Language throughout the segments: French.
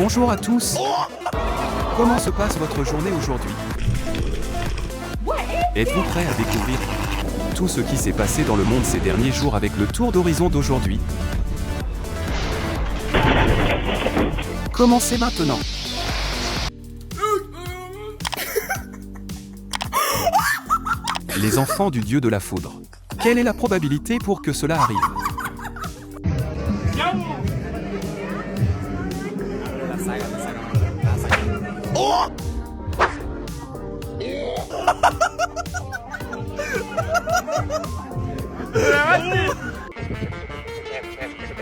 Bonjour à tous. Comment se passe votre journée aujourd'hui? Êtes-vous prêt à découvrir tout ce qui s'est passé dans le monde ces derniers jours avec le tour d'horizon d'aujourd'hui? Commencez maintenant. Les enfants du dieu de la foudre. Quelle est la probabilité pour que cela arrive?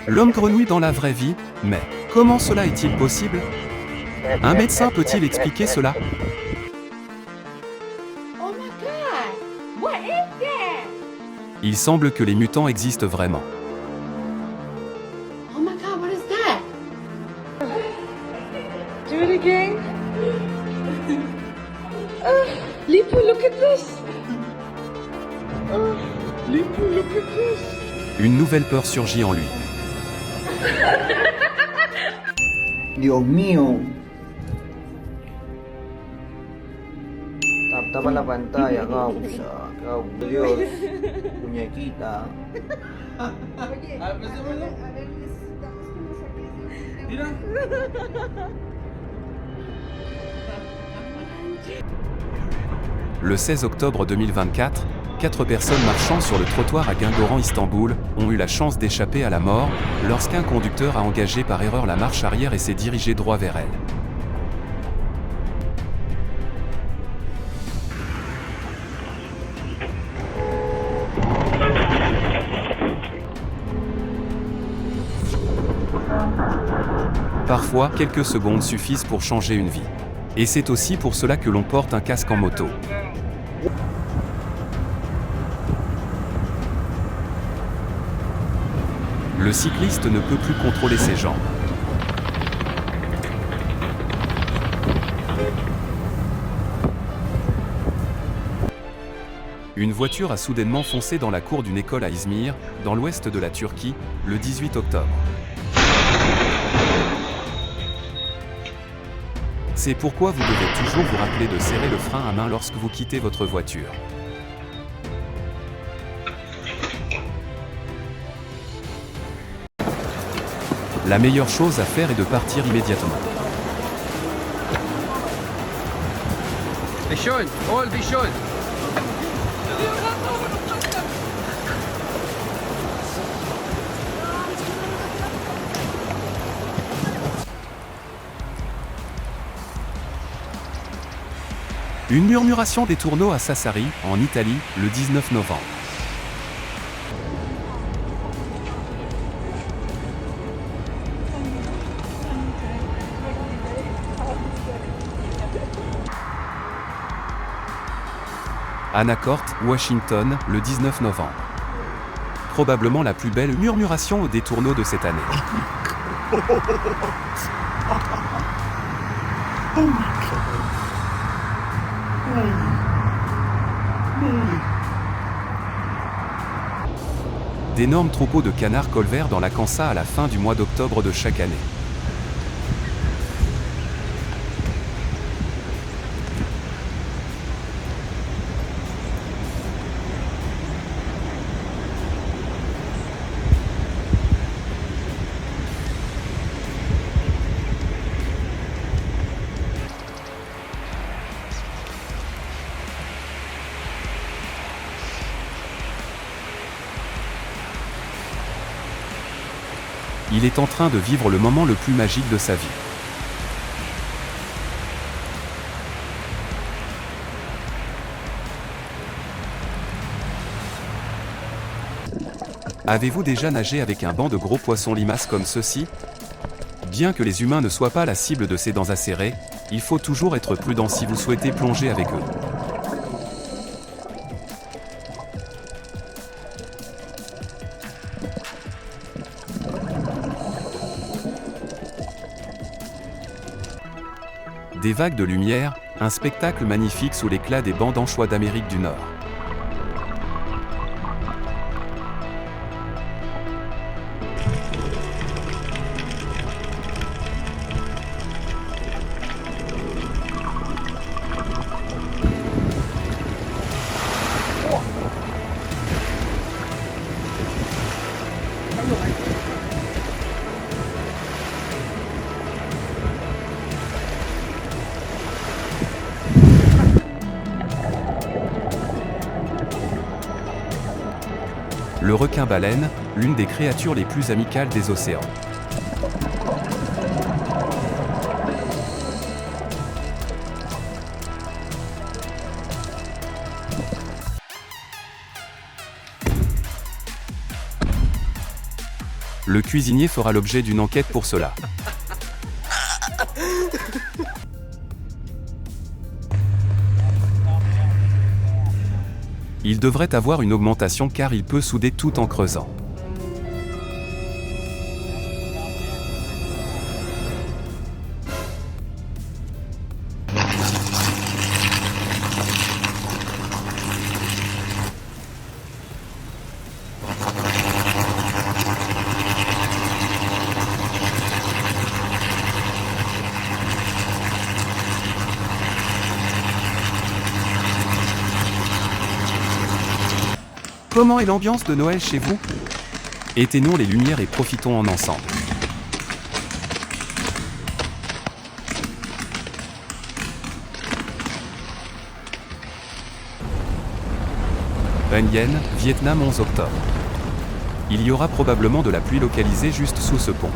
L'homme grenouille dans la vraie vie, mais comment cela est-il possible? Un médecin peut-il expliquer cela? Oh my god! What is that? Il semble que les mutants existent vraiment. Oh my god, what is that? Do it again. Lipu, look at this. Lipu, look at this. Une nouvelle peur surgit en lui. Dios mío. Tapa la pantalla, causa. Dios. Muñequita. Le 16 octobre 2024, 4 personnes marchant sur le trottoir à Guingamp, Istanbul, ont eu la chance d'échapper à la mort, lorsqu'un conducteur a engagé par erreur la marche arrière et s'est dirigé droit vers elles. Parfois, quelques secondes suffisent pour changer une vie. Et c'est aussi pour cela que l'on porte un casque en moto. Le cycliste ne peut plus contrôler ses jambes. Une voiture a soudainement foncé dans la cour d'une école à Izmir, dans l'ouest de la Turquie, le 18 octobre. C'est pourquoi vous devez toujours vous rappeler de serrer le frein à main lorsque vous quittez votre voiture. La meilleure chose à faire est de partir immédiatement. Une murmuration des tourneaux à Sassari, en Italie, le 19 novembre. Anacortes, Washington, le 19 novembre. Probablement la plus belle murmuration des tourneaux de cette année. D'énormes troupeaux de canards colverts dans la Kansas à la fin du mois d'octobre de chaque année. Il est en train de vivre le moment le plus magique de sa vie. Avez-vous déjà nagé avec un banc de gros poissons limaces comme ceux-ci? Bien que les humains ne soient pas la cible de ces dents acérées, il faut toujours être prudent si vous souhaitez plonger avec eux. Des vagues de lumière, un spectacle magnifique sous l'éclat des bancs d'anchois d'Amérique du Nord. le requin-baleine, l'une des créatures les plus amicales des océans. Le cuisinier fera l'objet d'une enquête pour cela. Il devrait avoir une augmentation car il peut souder tout en creusant. Comment est l'ambiance de Noël chez vous? Éteignons les lumières et profitons en ensemble. Ban Yen, Vietnam 11 octobre. Il y aura probablement de la pluie localisée juste sous ce pont.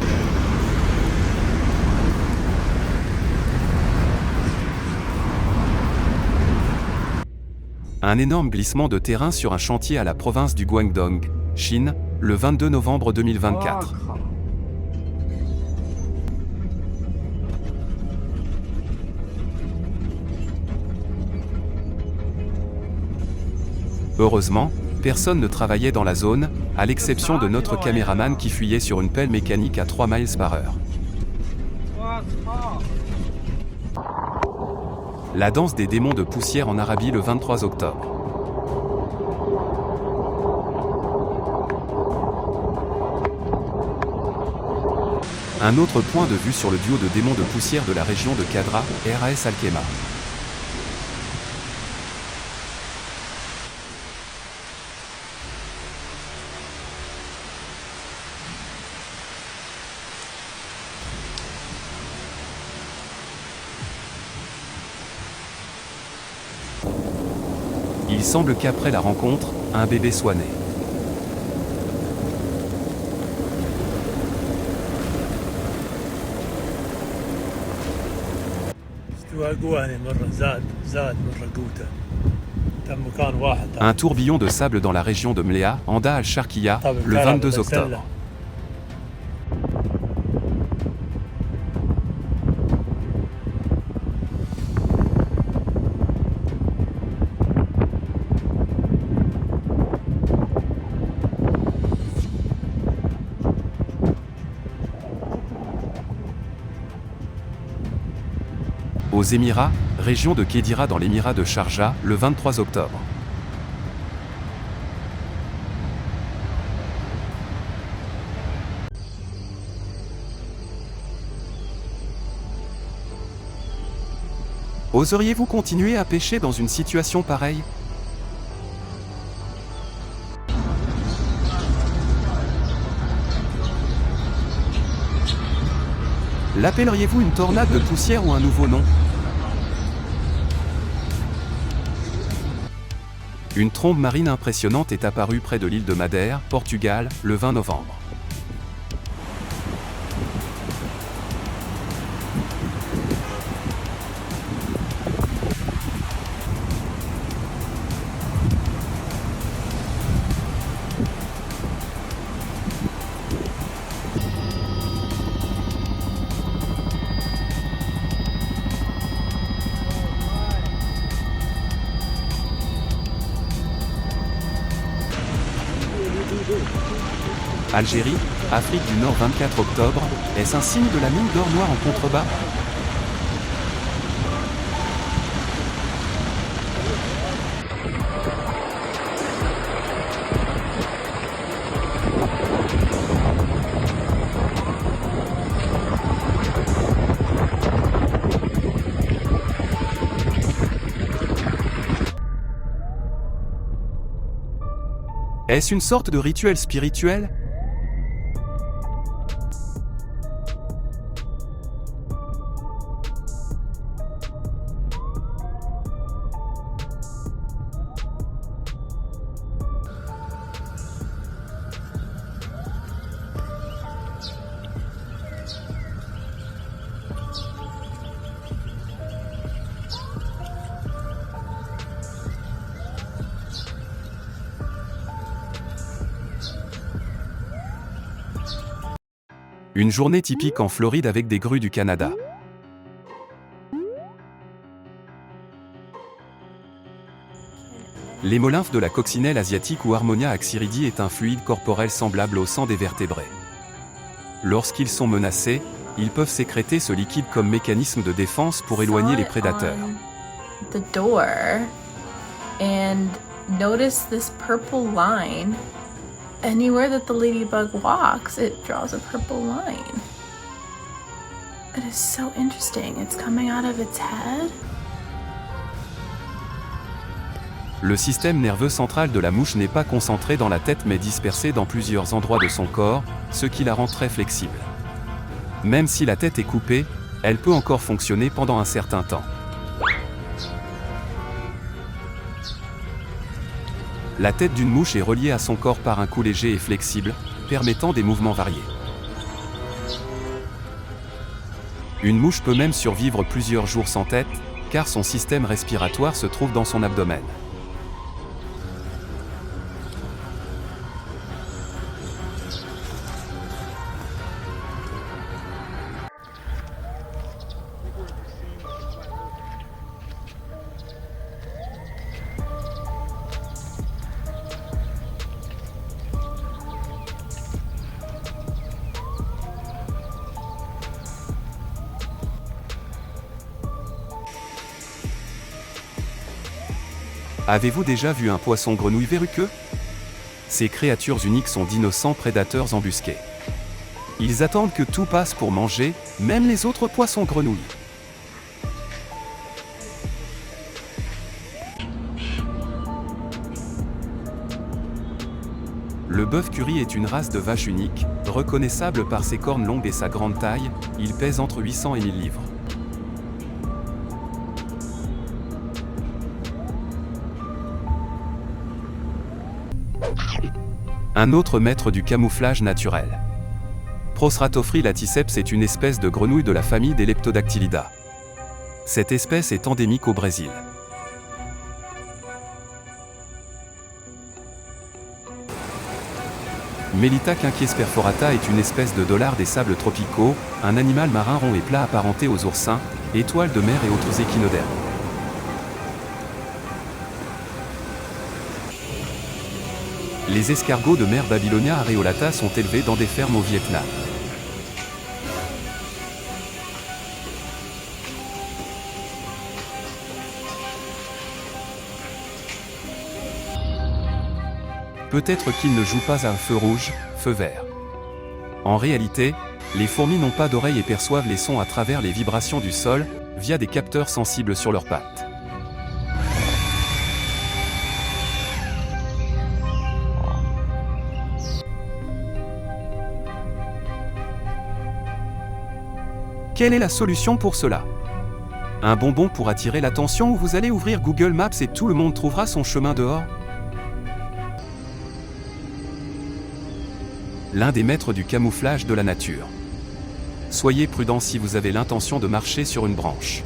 Un énorme glissement de terrain sur un chantier à la province du Guangdong, Chine, le 22 novembre 2024. Heureusement, personne ne travaillait dans la zone, à l'exception de notre caméraman qui fuyait sur une pelle mécanique à 3 miles par heure. La danse des démons de poussière en Arabie le 23 octobre. Un autre point de vue sur le duo de démons de poussière de la région de Qadra, RAS Al-Khema. Il semble qu'après la rencontre, un bébé soit né. Un tourbillon de sable dans la région de Mléa, Anda al-Sharqiya, le 22 octobre. Aux Émirats, région de Kédira dans l'émirat de Sharjah, le 23 octobre. Oseriez-vous continuer à pêcher dans une situation pareille? L'appelleriez-vous une tornade de poussière ou un nouveau nom? Une trombe marine impressionnante est apparue près de l'île de Madère, Portugal, le 20 novembre. Algérie, Afrique du Nord 24 octobre, est-ce un signe de la mine d'or noir en contrebas? Est-ce une sorte de rituel spirituel? Une journée typique en Floride avec des grues du Canada. L'hémolymphe de la coccinelle asiatique ou Harmonia axiridi est un fluide corporel semblable au sang des vertébrés. Lorsqu'ils sont menacés, ils peuvent sécréter ce liquide comme mécanisme de défense pour éloigner les prédateurs. The door and notice this purple line. Anywhere that the ladybug walks, it draws a purple line. It is so interesting. It's coming out of its head. Le système nerveux central de la mouche n'est pas concentré dans la tête mais dispersé dans plusieurs endroits de son corps, ce qui la rend très flexible. Même si la tête est coupée, elle peut encore fonctionner pendant un certain temps. La tête d'une mouche est reliée à son corps par un cou léger et flexible, permettant des mouvements variés. Une mouche peut même survivre plusieurs jours sans tête, car son système respiratoire se trouve dans son abdomen. Avez-vous déjà vu un poisson grenouille verruqueux? Ces créatures uniques sont d'innocents prédateurs embusqués. Ils attendent que tout passe pour manger, même les autres poissons grenouilles. Le bœuf curry est une race de vache unique, reconnaissable par ses cornes longues et sa grande taille. Il pèse entre 800 et 1000 livres. Un autre maître du camouflage naturel. Prostratophry laticeps est une espèce de grenouille de la famille des Leptodactylidae. Cette espèce est endémique au Brésil. Melita quinquiesperforata est une espèce de dollar des sables tropicaux, un animal marin rond et plat apparenté aux oursins, étoiles de mer et autres échinodermes. Les escargots de mer Babylonia areolata sont élevés dans des fermes au Vietnam. Peut-être qu'ils ne jouent pas à feu rouge, feu vert. En réalité, les fourmis n'ont pas d'oreilles et perçoivent les sons à travers les vibrations du sol, via des capteurs sensibles sur leurs pattes. Quelle est la solution pour cela? Un bonbon pour attirer l'attention ou vous allez ouvrir Google Maps et tout le monde trouvera son chemin dehors? L'un des maîtres du camouflage de la nature. Soyez prudent si vous avez l'intention de marcher sur une branche.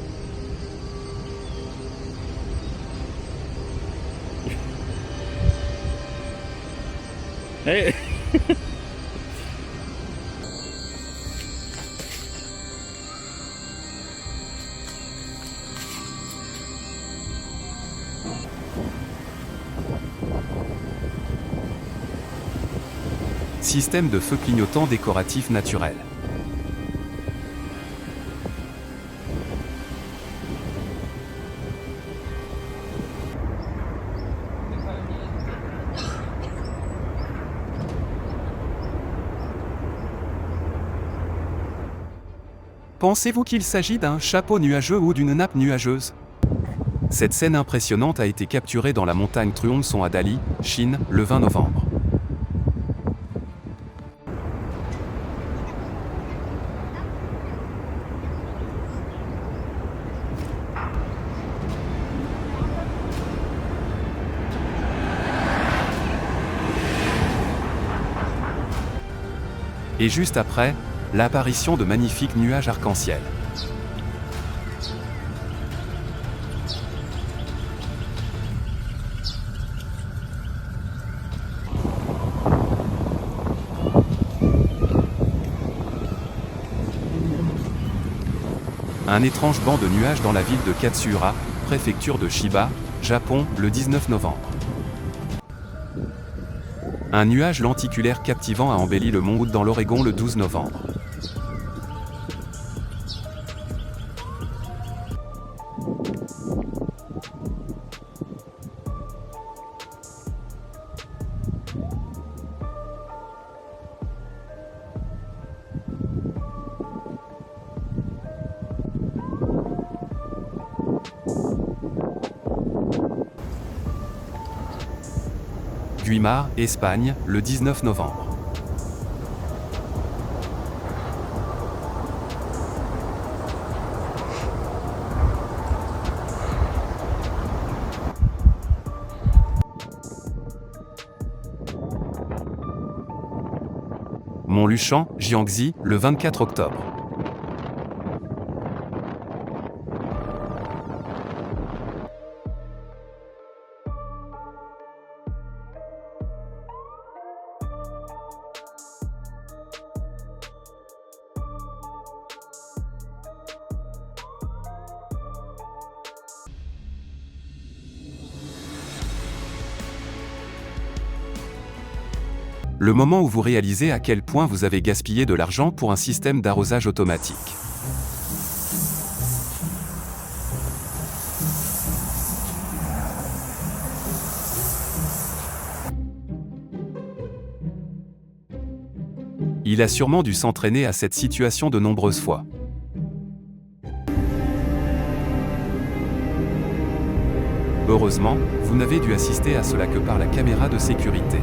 Hey. Système de feu clignotant décoratif naturel. Pensez-vous qu'il s'agit d'un chapeau nuageux ou d'une nappe nuageuse? Cette scène impressionnante a été capturée dans la montagne Truong-Son à Dali, Chine, le 20 novembre. Et juste après, l'apparition de magnifiques nuages arc-en-ciel. Un étrange banc de nuages dans la ville de Katsura, préfecture de Chiba, Japon, le 19 novembre. Un nuage lenticulaire captivant a embelli le mont Hood dans l'Oregon le 12 novembre. Guimard, Espagne, le 19 novembre. Montluchan, Jiangxi, le 24 octobre. Le moment où vous réalisez à quel point vous avez gaspillé de l'argent pour un système d'arrosage automatique. Il a sûrement dû s'entraîner à cette situation de nombreuses fois. Heureusement, vous n'avez dû assister à cela que par la caméra de sécurité.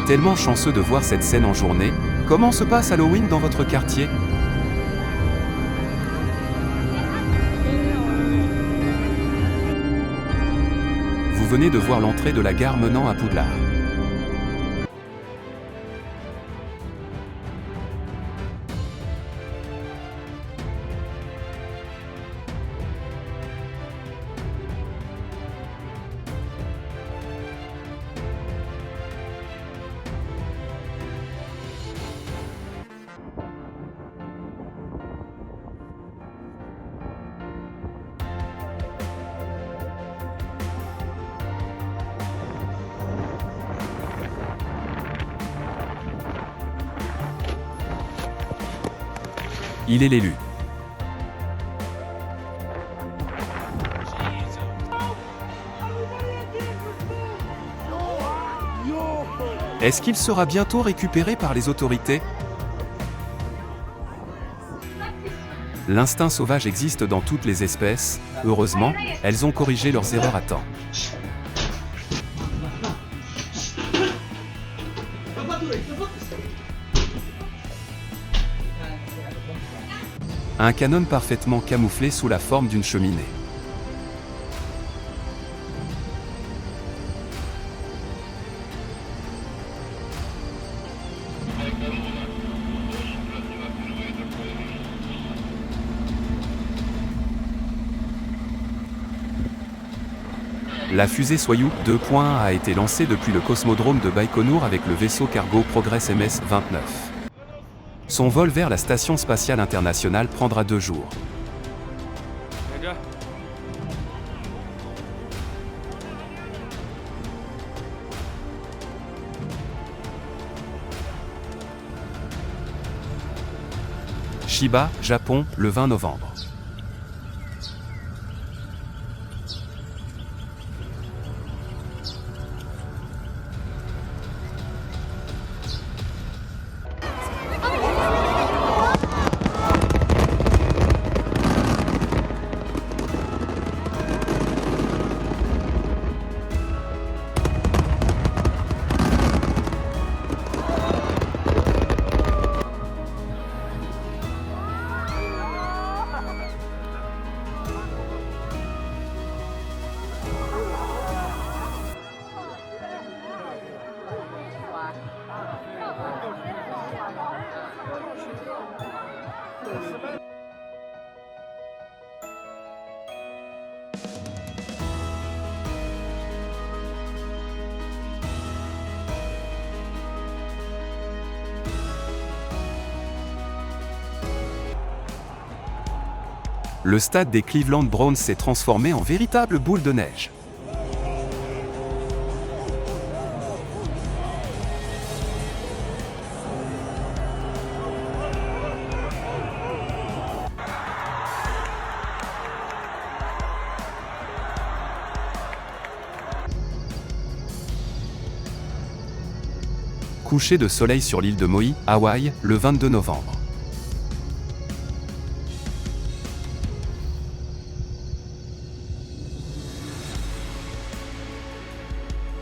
Tellement chanceux de voir cette scène en journée. Comment se passe Halloween dans votre quartier? Vous venez de voir l'entrée de la gare menant à Poudlard. Il est l'élu. Est-ce qu'il sera bientôt récupéré par les autorités? L'instinct sauvage existe dans toutes les espèces. Heureusement, elles ont corrigé leurs erreurs à temps. Un canon parfaitement camouflé sous la forme d'une cheminée. La fusée Soyout 2.1 a été lancée depuis le cosmodrome de Baïkonour avec le vaisseau cargo Progress MS-29. Son vol vers la Station spatiale internationale prendra 2 jours. Chiba, Japon, le 20 novembre. le stade des Cleveland Browns s'est transformé en véritable boule de neige. Coucher de soleil sur l'île de Maui, Hawaï, le 22 novembre.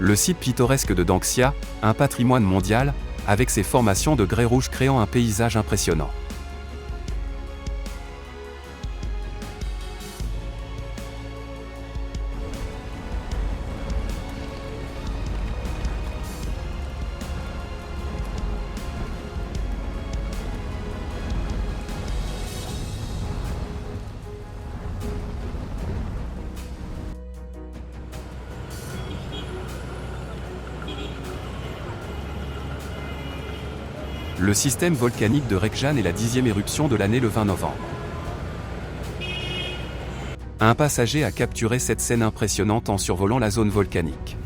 Le site pittoresque de Danxia, un patrimoine mondial, avec ses formations de grès rouge créant un paysage impressionnant. Le système volcanique de Rekjan est la 10e éruption de l'année le 20 novembre. Un passager a capturé cette scène impressionnante en survolant la zone volcanique.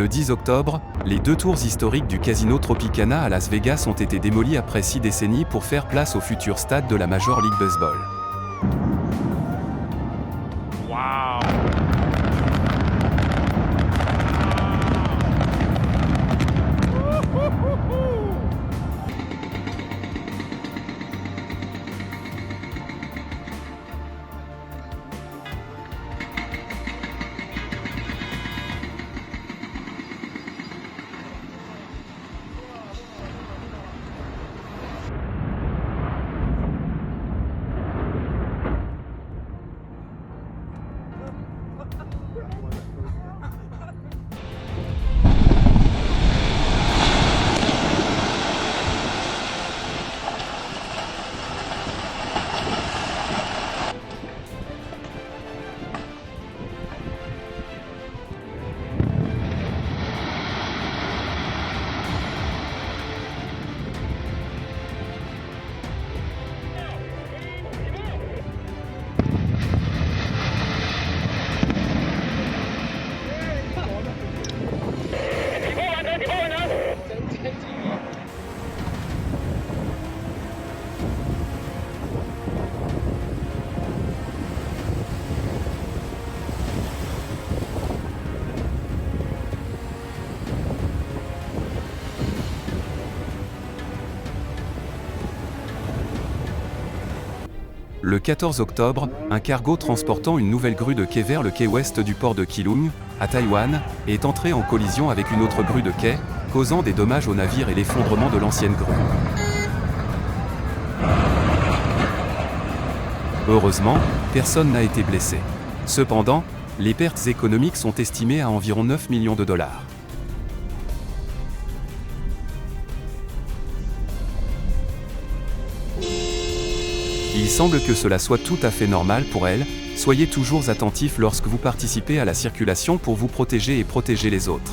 Le 10 octobre, les 2 tours historiques du Casino Tropicana à Las Vegas ont été démolies après 6 décennies pour faire place au futur stade de la Major League Baseball. Le 14 octobre, un cargo transportant une nouvelle grue de quai vers le quai ouest du port de Keelung, à Taïwan, est entré en collision avec une autre grue de quai, causant des dommages au navire et l'effondrement de l'ancienne grue. Heureusement, personne n'a été blessé. Cependant, les pertes économiques sont estimées à environ 9 millions de dollars. Il semble que cela soit tout à fait normal pour elle. Soyez toujours attentifs lorsque vous participez à la circulation pour vous protéger et protéger les autres.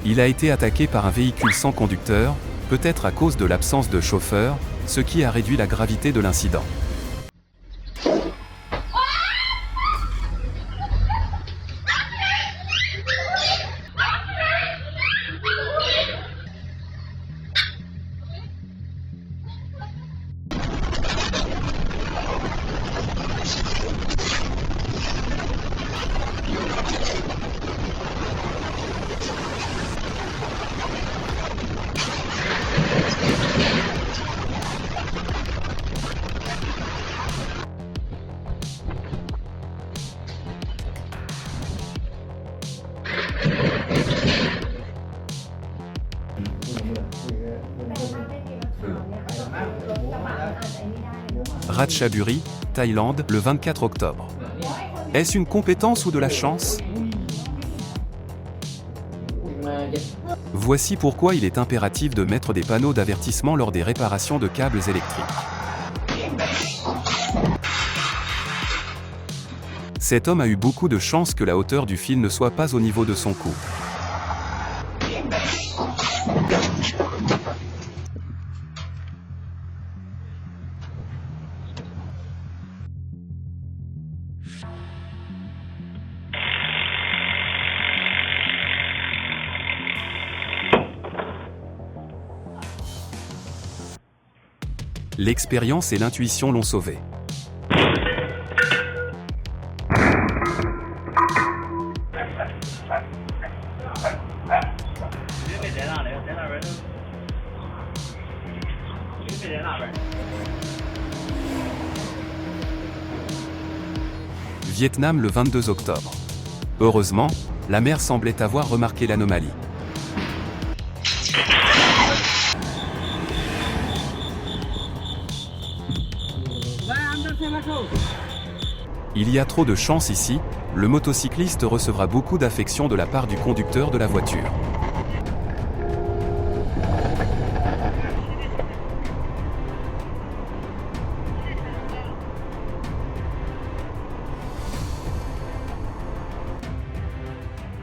Il a été attaqué par un véhicule sans conducteur, peut-être à cause de l'absence de chauffeur, ce qui a réduit la gravité de l'incident. Ratchaburi, Thaïlande, le 24 octobre. Est-ce une compétence ou de la chance? Voici pourquoi il est impératif de mettre des panneaux d'avertissement lors des réparations de câbles électriques. Cet homme a eu beaucoup de chance que la hauteur du fil ne soit pas au niveau de son cou. L'expérience et l'intuition l'ont sauvé. Vietnam le 22 octobre. Heureusement, la mer semblait avoir remarqué l'anomalie. Il y a trop de chance ici, le motocycliste recevra beaucoup d'affection de la part du conducteur de la voiture.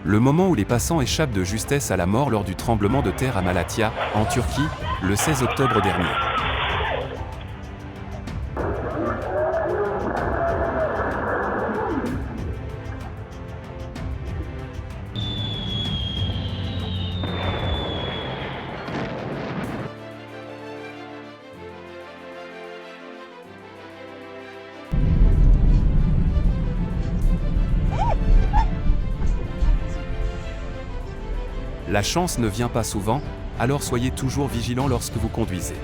Le moment où les passants échappent de justesse à la mort lors du tremblement de terre à Malatya, en Turquie, le 16 octobre dernier. La chance ne vient pas souvent, alors soyez toujours vigilants lorsque vous conduisez.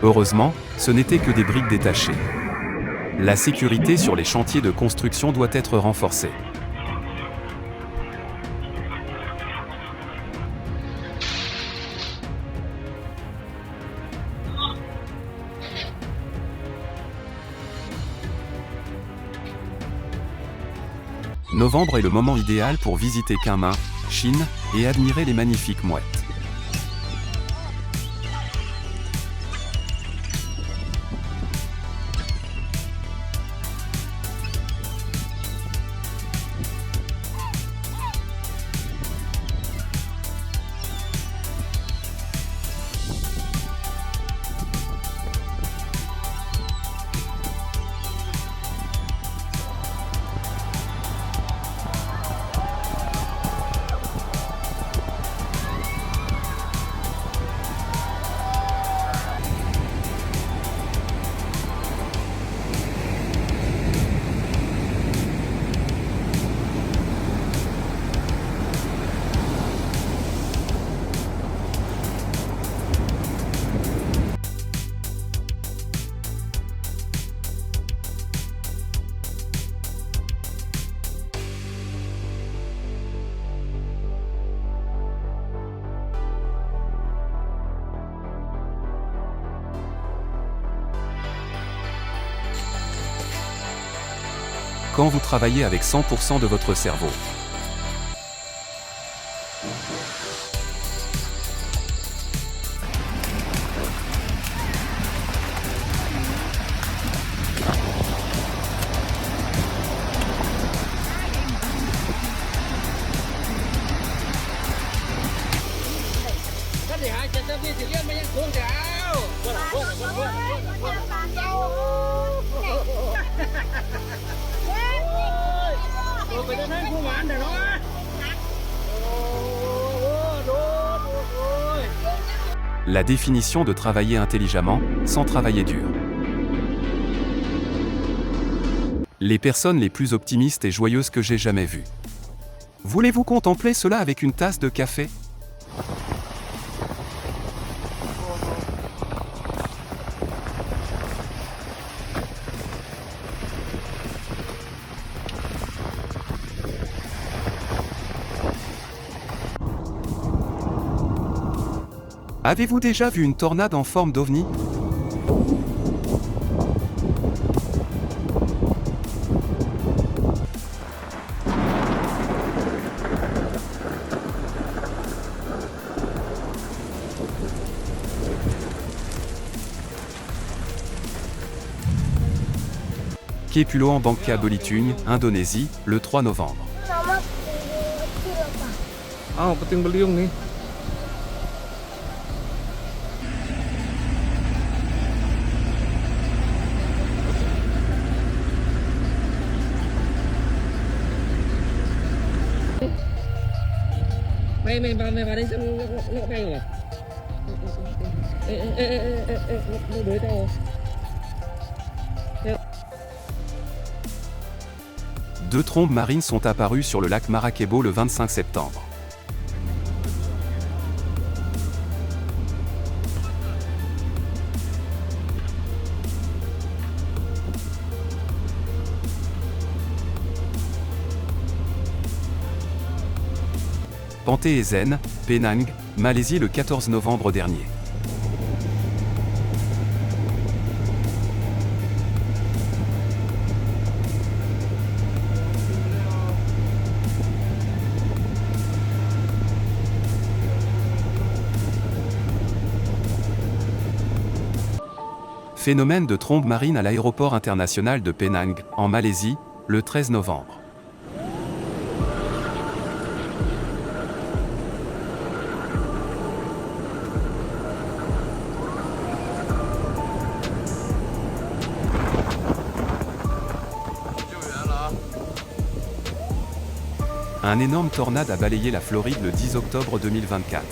Heureusement, ce n'était que des briques détachées. La sécurité sur les chantiers de construction doit être renforcée. Novembre est le moment idéal pour visiter Kunming, Chine, et admirer les magnifiques mouettes. Quand vous travaillez avec 100% de votre cerveau. La définition de travailler intelligemment, sans travailler dur. Les personnes les plus optimistes et joyeuses que j'ai jamais vues. Voulez-vous contempler cela avec une tasse de café ? Avez-vous déjà vu une tornade en forme d'ovni? Kepulauan Bangka Belitung, Indonésie, le 3 novembre. Ah, Puting Belitung nih. Mày vào đây xem nó bay rồi. Nó đuổi tao. Deux trombes marines sont apparues sur le lac Maracaibo le 25 septembre. Pantai Ezen, Penang, Malaisie le 14 novembre dernier. Phénomène de trombe marine à l'aéroport international de Penang, en Malaisie, le 13 novembre. Un énorme tornade a balayé la Floride le 10 octobre 2024.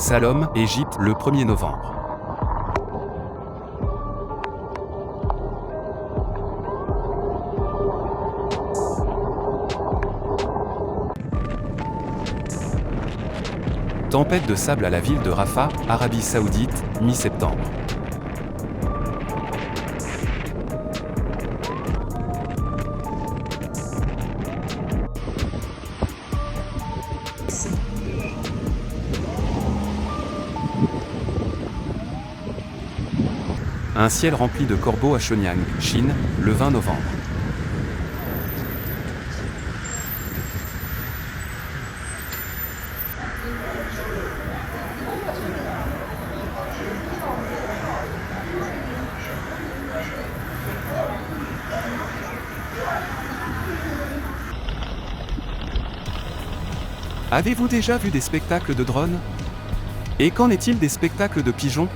Salom, Égypte, le 1er novembre. Tempête de sable à la ville de Rafah, Arabie Saoudite, mi-septembre. Un ciel rempli de corbeaux à Shenyang, Chine, le 20 novembre. Avez-vous déjà vu des spectacles de drones? Et qu'en est-il des spectacles de pigeons?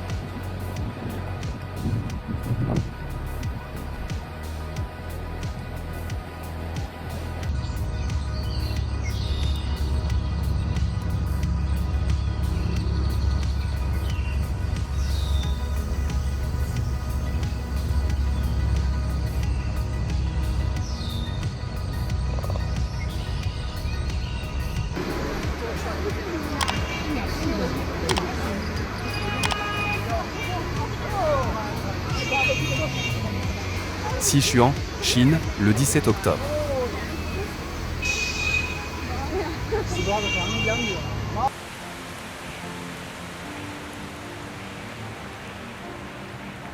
Sichuan, Chine, le 17 octobre.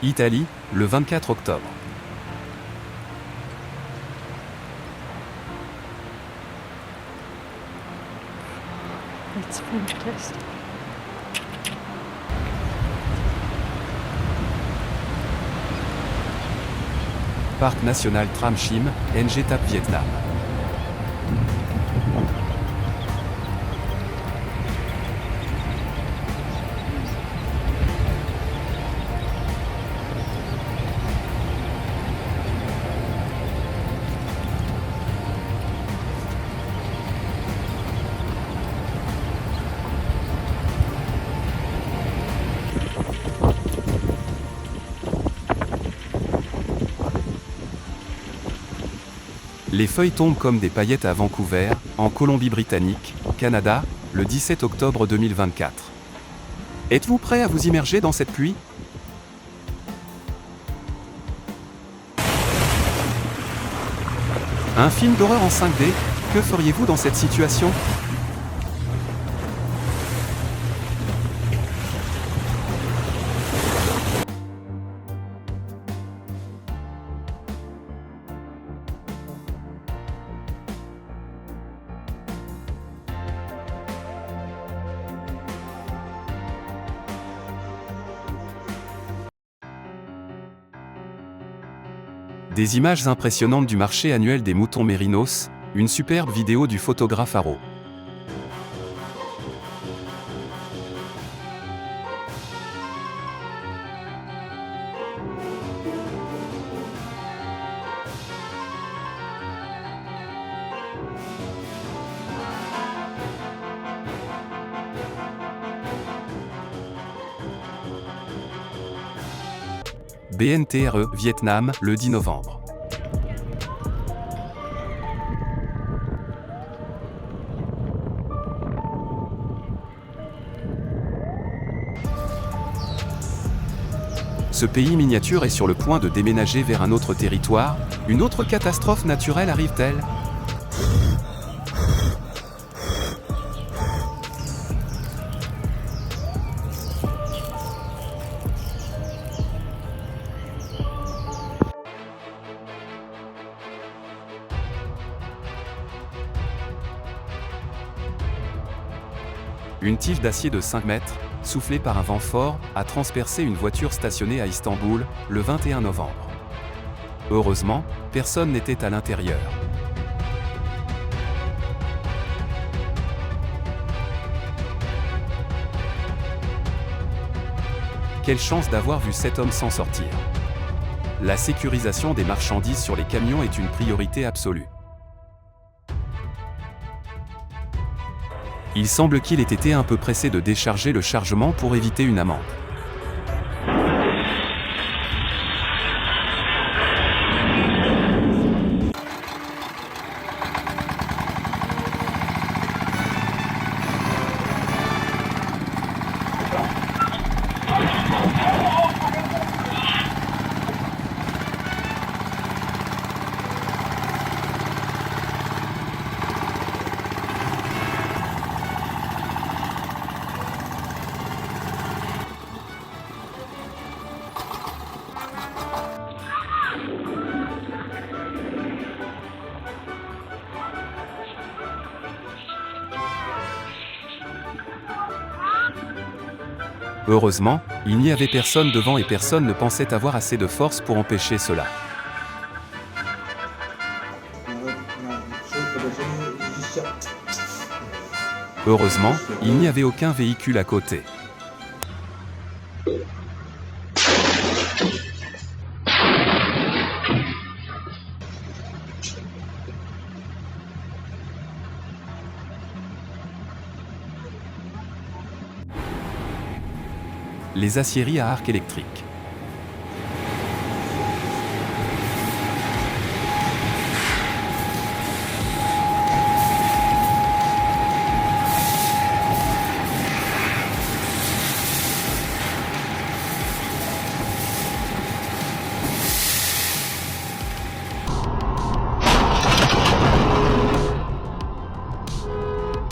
Italie, le 24 octobre. That's fantastic. Parc national Tram Chim, NG Tap Vietnam. Les feuilles tombent comme des paillettes à Vancouver, en Colombie-Britannique, Canada, le 17 octobre 2024. Êtes-vous prêt à vous immerger dans cette pluie ? Un film d'horreur en 5D, que feriez-vous dans cette situation ? Des images impressionnantes du marché annuel des moutons mérinos, une superbe vidéo du photographe Haro. BNTRE, Vietnam, le 10 novembre. Ce pays miniature est sur le point de déménager vers un autre territoire. Une autre catastrophe naturelle arrive-t-elle ? Une tige d'acier de 5 mètres, soufflée par un vent fort, a transpercé une voiture stationnée à Istanbul, le 21 novembre. Heureusement, personne n'était à l'intérieur. Quelle chance d'avoir vu cet homme s'en sortir. La sécurisation des marchandises sur les camions est une priorité absolue. Il semble qu'il ait été un peu pressé de décharger le chargement pour éviter une amende. Heureusement, il n'y avait personne devant et personne ne pensait avoir assez de force pour empêcher cela. Heureusement, il n'y avait aucun véhicule à côté. Les aciéries à arc électrique.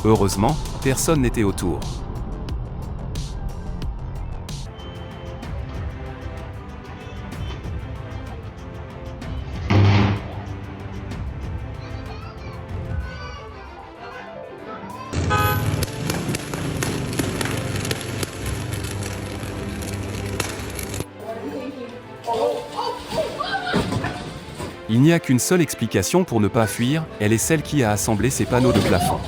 Heureusement, personne n'était autour. Il n'y a qu'une seule explication pour ne pas fuir, elle est celle qui a assemblé ces panneaux de plafond.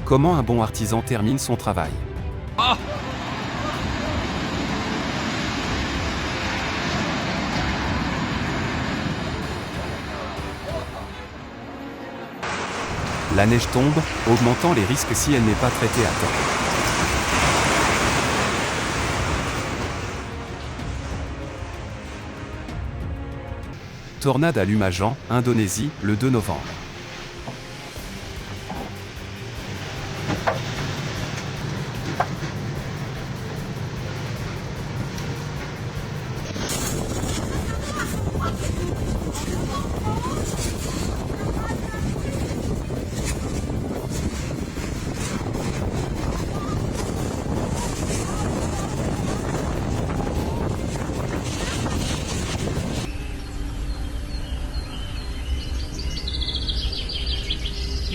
Comment un bon artisan termine son travail ? La neige tombe, augmentant les risques si elle n'est pas traitée à temps. tornade à Lumajang, Indonésie, le 2 novembre.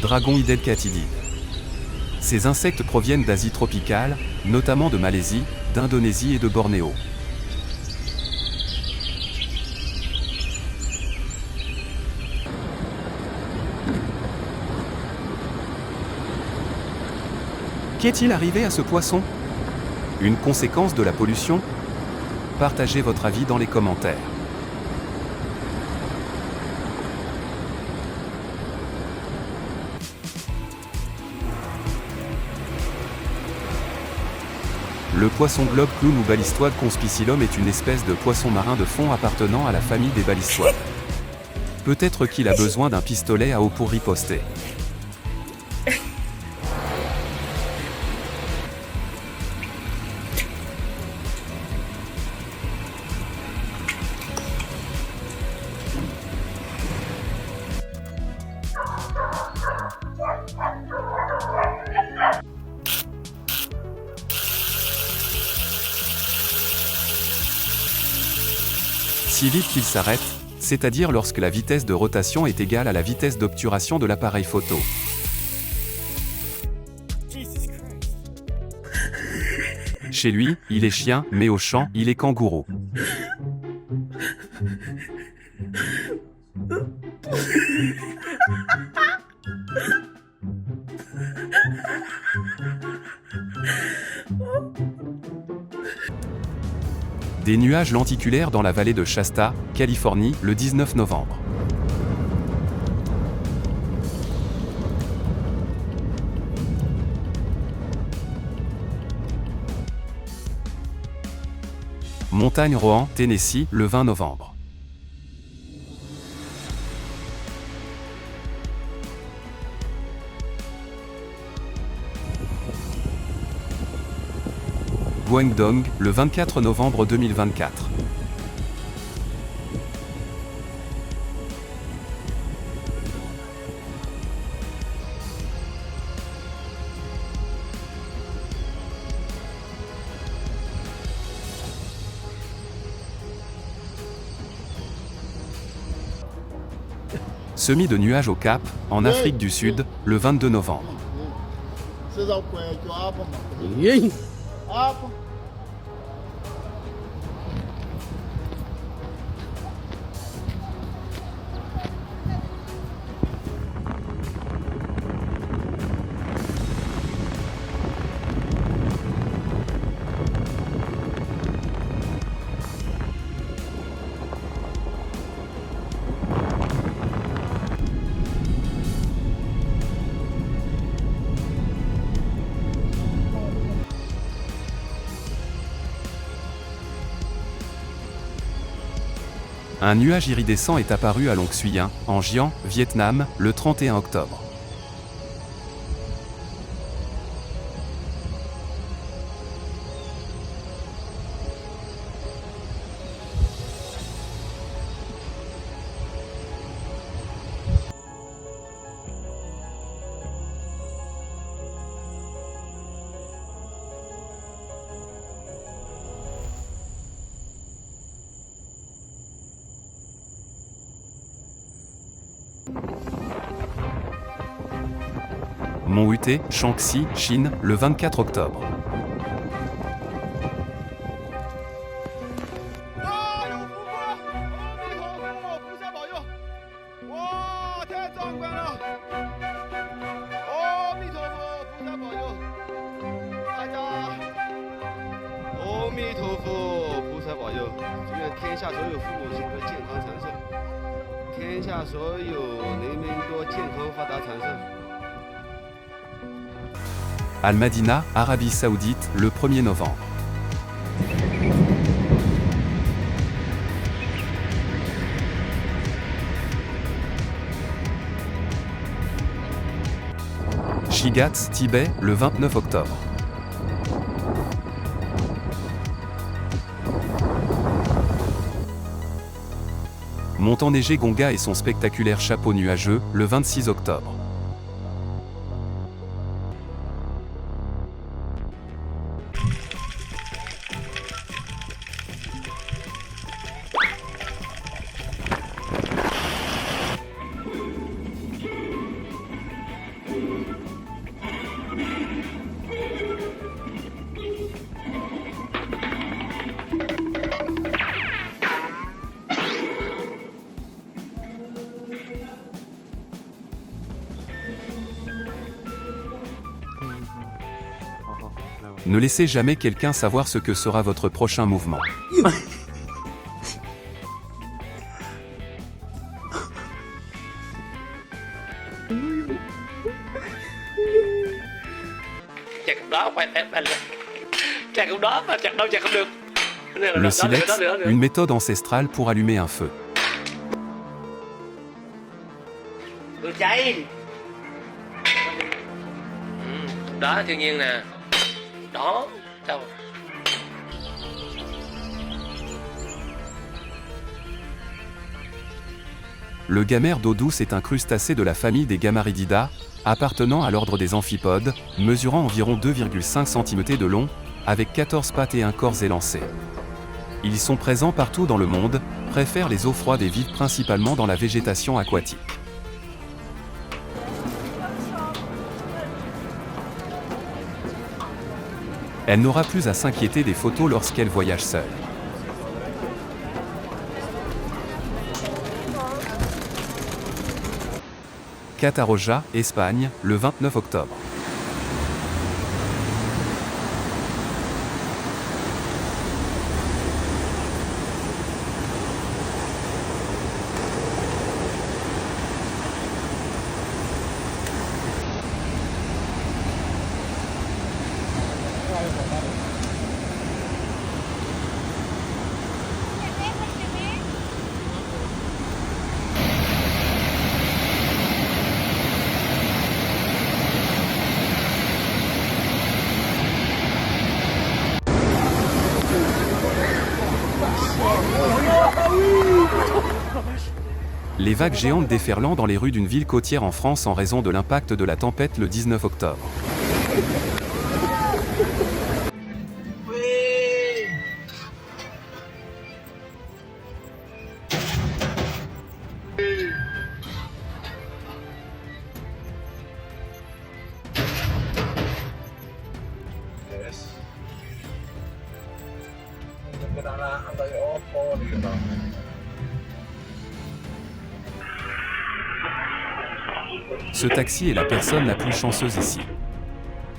Dragon Idelcatidide. Ces insectes proviennent d'Asie tropicale, notamment de Malaisie, d'Indonésie et de Bornéo. Qu'est-il arrivé à ce poisson? Une conséquence de la pollution? Partagez votre avis dans les commentaires. Le poisson globe clown ou balistoide conspicillum est une espèce de poisson marin de fond appartenant à la famille des balistoides. Peut-être qu'il a besoin d'un pistolet à eau pour riposter. Si vite qu'il s'arrête, c'est-à-dire lorsque la vitesse de rotation est égale à la vitesse d'obturation de l'appareil photo. Chez lui, il est chien, mais au champ, il est kangourou. Des nuages lenticulaires dans la vallée de Shasta, Californie, le 19 novembre. Montagne Rohan, Tennessee, le 20 novembre. Guangdong, le 24 novembre 2024. Semis de nuages au Cap, en Afrique du Sud, le 22 novembre. Un nuage iridescent est apparu à Long Xuyen, en Giang, Vietnam, le 31 octobre. Mont Hutei, Shaanxi, Chine, le 24 octobre. Al-Madina, Arabie Saoudite, le 1er novembre. Shigatse, Tibet, le 29 octobre. Mont enneigé Gonga et son spectaculaire chapeau nuageux, le 26 octobre. Ne laissez jamais quelqu'un savoir ce que sera votre prochain mouvement. Chặt đó phải chặt không đó mà chặt đâu chặt không được. Le silex, une méthode ancestrale pour allumer un feu. Lửa cháy. Đó thiên nhiên nè. Đó, đâu. Le gamère d'eau douce est un crustacé de la famille des Gamarididae, appartenant à l'ordre des amphipodes, mesurant environ 2,5 cm de long, avec 14 pattes et un corps élancé. Ils sont présents partout dans le monde, préfèrent les eaux froides et vivent principalement dans la végétation aquatique. Elle n'aura plus à s'inquiéter des photos lorsqu'elle voyage seule. Catarroja, Espagne, le 29 octobre. Les vagues géantes déferlant dans les rues d'une ville côtière en France en raison de l'impact de la tempête le 19 octobre. Ce taxi est la personne la plus chanceuse ici.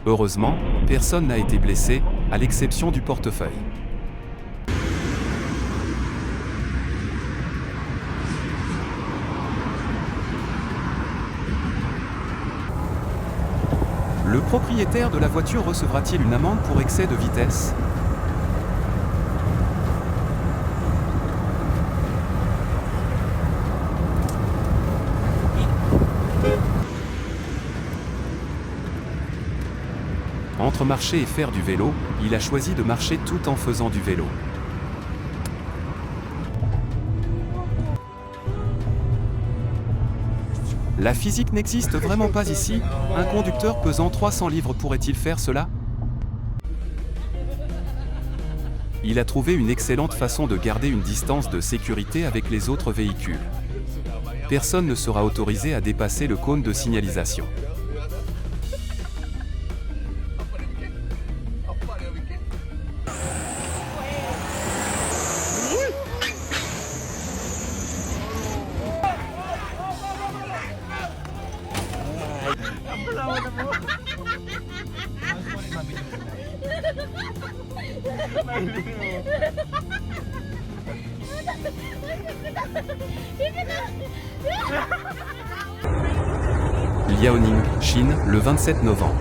Heureusement, personne n'a été blessé, à l'exception du portefeuille. Le propriétaire de la voiture recevra-t-il une amende pour excès de vitesse ? Entre marcher et faire du vélo, il a choisi de marcher tout en faisant du vélo. La physique n'existe vraiment pas ici. Un conducteur pesant 300 livres pourrait-il faire cela ? Il a trouvé une excellente façon de garder une distance de sécurité avec les autres véhicules. Personne ne sera autorisé à dépasser le cône de signalisation. Liaoning, Chine, le 27 novembre.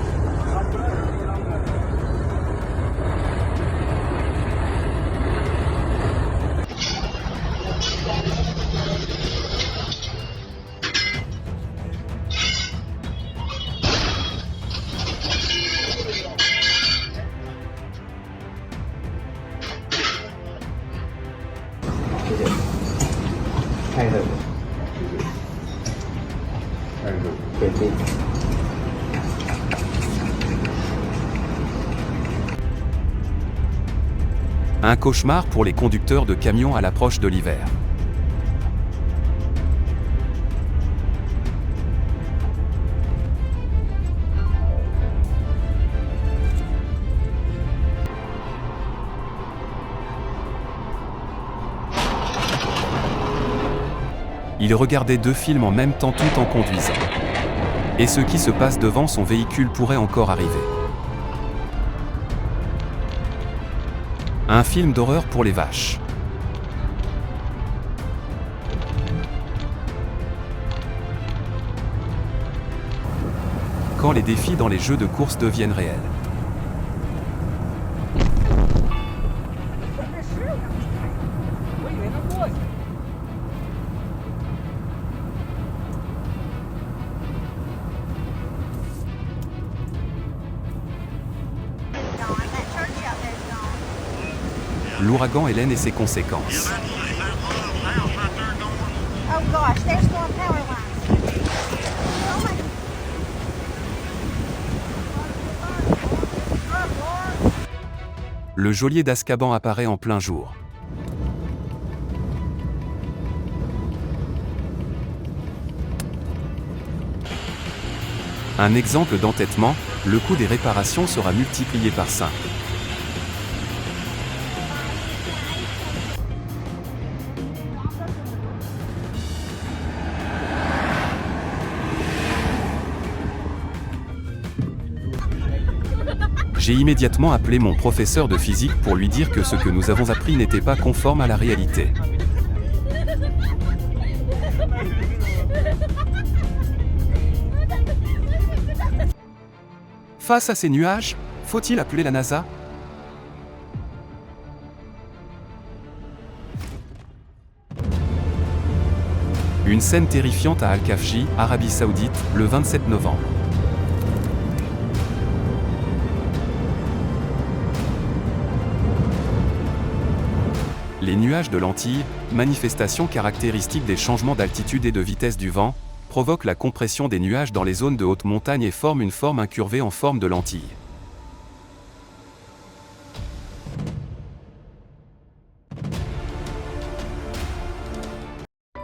Un cauchemar pour les conducteurs de camions à l'approche de l'hiver. Il regardait 2 films en même temps tout en conduisant. Et ce qui se passe devant son véhicule pourrait encore arriver. Un film d'horreur pour les vaches. Quand les défis dans les jeux de course deviennent réels. L'ouragan Hélène et ses conséquences. Oh gosh, there's more power lines. Le geôlier d'Azkaban apparaît en plein jour. Un exemple d'entêtement, le coût des réparations sera multiplié par 5. J'ai immédiatement appelé mon professeur de physique pour lui dire que ce que nous avons appris n'était pas conforme à la réalité. Face à ces nuages, faut-il appeler la NASA ? Une scène terrifiante à Al-Khafji, Arabie Saoudite, le 27 novembre. Les nuages de lentilles, manifestation caractéristique des changements d'altitude et de vitesse du vent, provoquent la compression des nuages dans les zones de haute montagne et forment une forme incurvée en forme de lentille.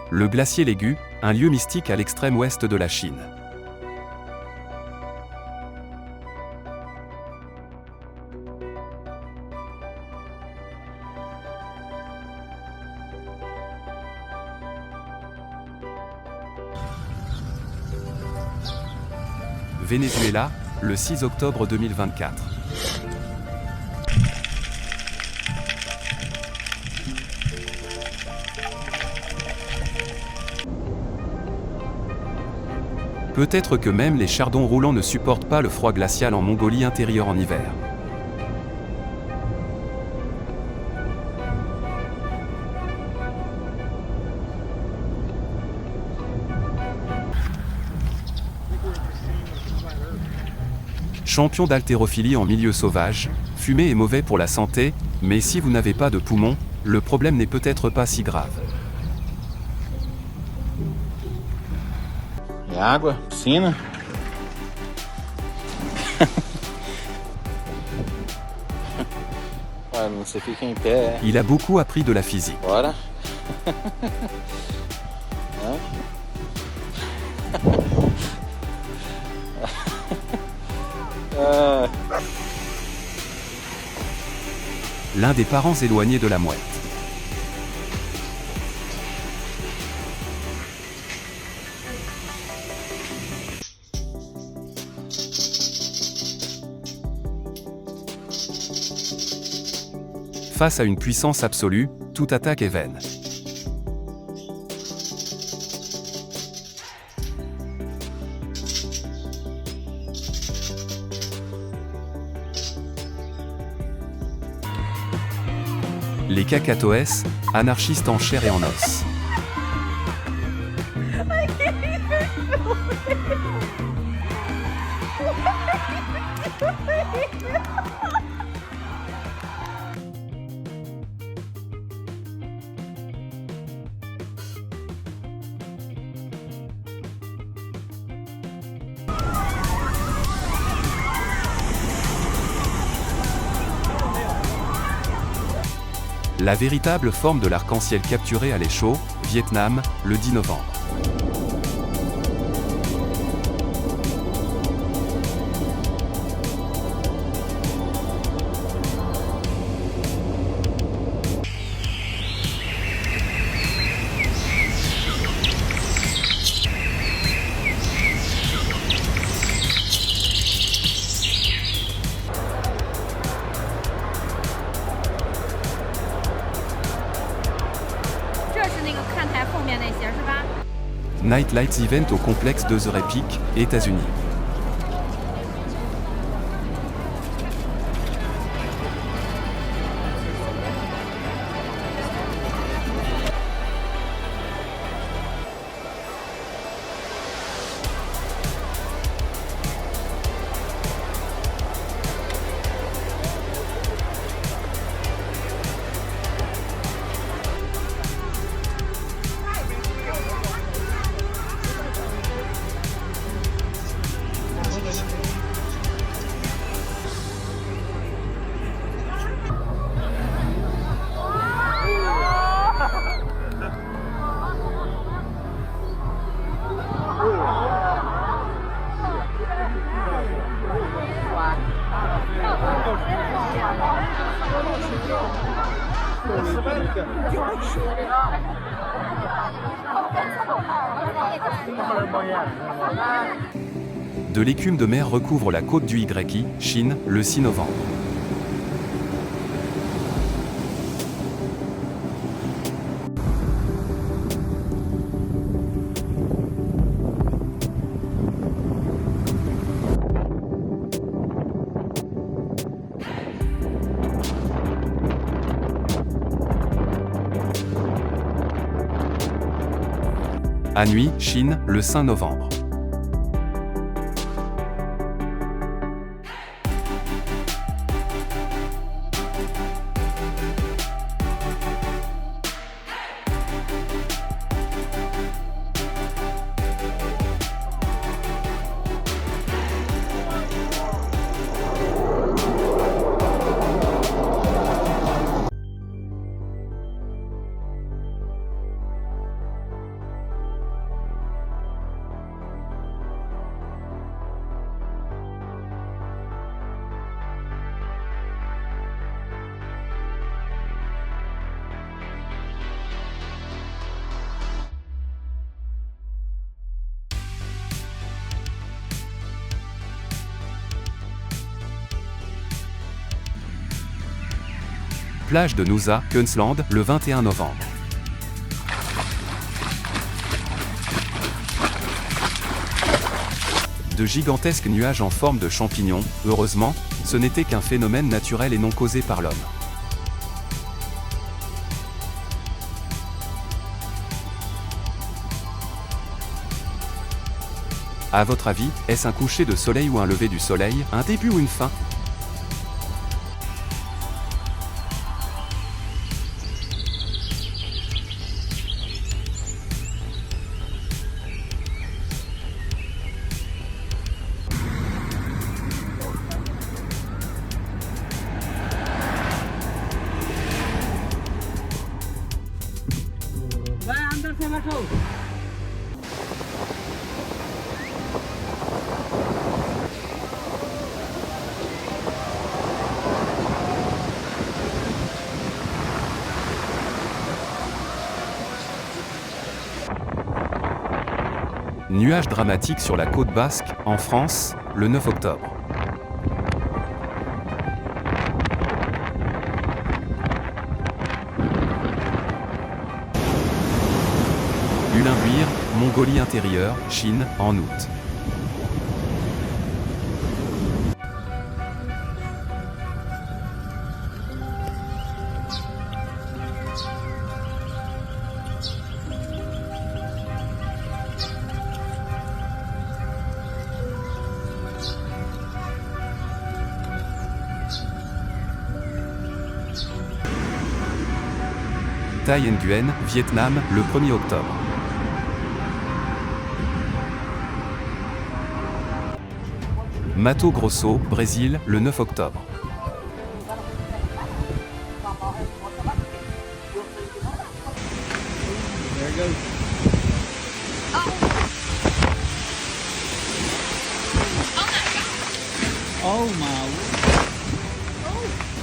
Le glacier Légu, un lieu mystique à l'extrême ouest de la Chine. Venezuela, le 6 octobre 2024. Peut-être que même les chardons roulants ne supportent pas le froid glacial en Mongolie intérieure en hiver. Champion d'haltérophilie en milieu sauvage, fumer est mauvais pour la santé, mais si vous n'avez pas de poumons, le problème n'est peut-être pas si grave. É água, piscina. Olha, você fica em pé. Il a beaucoup appris de la physique. Bora. L'un des parents éloignés de la mouette. Face à une puissance absolue, toute attaque est vaine. Les Cacatoès, anarchistes en chair et en os. La véritable forme de l'arc-en-ciel capturé à l'Aie Chau, Vietnam, le 10 novembre. Night Lights Event au complexe de The Epic, États-Unis. De l'écume de mer recouvre la côte du YI, Chine, le 6 novembre. Anhui, Chine, le 5 novembre. Plage de Nusa, Queensland, le 21 novembre. De gigantesques nuages en forme de champignons, heureusement, ce n'était qu'un phénomène naturel et non causé par l'homme. À votre avis, est-ce un coucher de soleil ou un lever du soleil, un début ou une fin ? Nuages dramatiques sur la côte basque, en France, le 9 octobre. Ulainbuir, Mongolie intérieure, Chine, en août. Tay Nguyen, Vietnam, le 1er octobre. Mato Grosso, Brésil, le 9 octobre.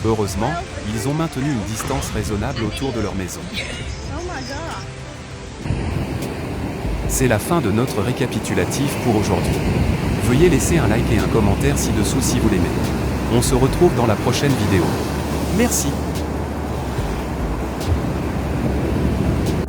Heureusement, ils ont maintenu une distance raisonnable autour de leur maison. C'est la fin de notre récapitulatif pour aujourd'hui. Veuillez laisser un like et un commentaire ci-dessous si vous l'aimez. On se retrouve dans la prochaine vidéo. Merci.